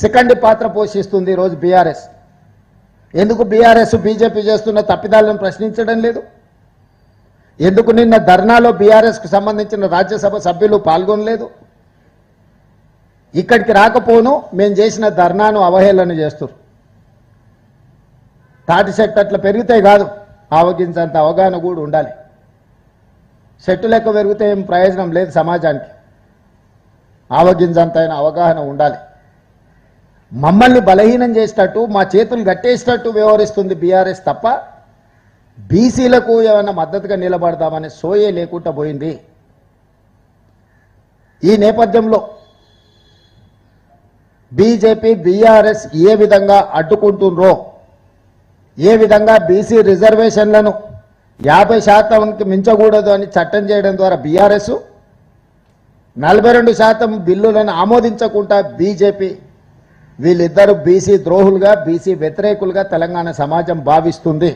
Second పాత్ర పోషిస్తుంది ఈరోజు బీఆర్ఎస్. ఎందుకు బీఆర్ఎస్ బీజేపీ చేస్తున్న తప్పిదాలను ప్రశ్నించడం లేదు? ఎందుకు నిన్న ధర్నాలో బీఆర్ఎస్కు సంబంధించిన రాజ్యసభ సభ్యులు పాల్గొనలేదు? ఇక్కడికి రాకపోను మేము చేసిన ధర్నాను అవహేళన చేస్తారు. తాటి చెట్టు అట్లా పెరిగితే కాదు, ఆవగించంత అవగాహన కూడా ఉండాలి. చెట్టు లెక్క పెరిగితే ఏం ప్రయోజనం లేదు సమాజానికి. ఆవగింజంత అవగాహన ఉండాలి. మమ్మల్ని బలహీనం చేసేటట్టు, మా చేతులు కట్టేసేటట్టు వ్యవహరిస్తుంది బీఆర్ఎస్ తప్ప బీసీలకు ఏమైనా మద్దతుగా నిలబడదామనే సోయే లేకుండా పోయింది. ఈ నేపథ్యంలో బీజేపీ బీఆర్ఎస్ ఏ విధంగా అడ్డుకుంటుండ్రో, ఏ విధంగా బీసీ రిజర్వేషన్లను 50% మించకూడదు అని చట్టం చేయడం ద్వారా బీఆర్ఎస్, 42% బిల్లులను ఆమోదించకుండా బీజేపీ, వీళ్ళిద్దరూ బీసీ ద్రోహులుగా, బీసీ వ్యతిరేకులుగా తెలంగాణ సమాజం భావిస్తుంది.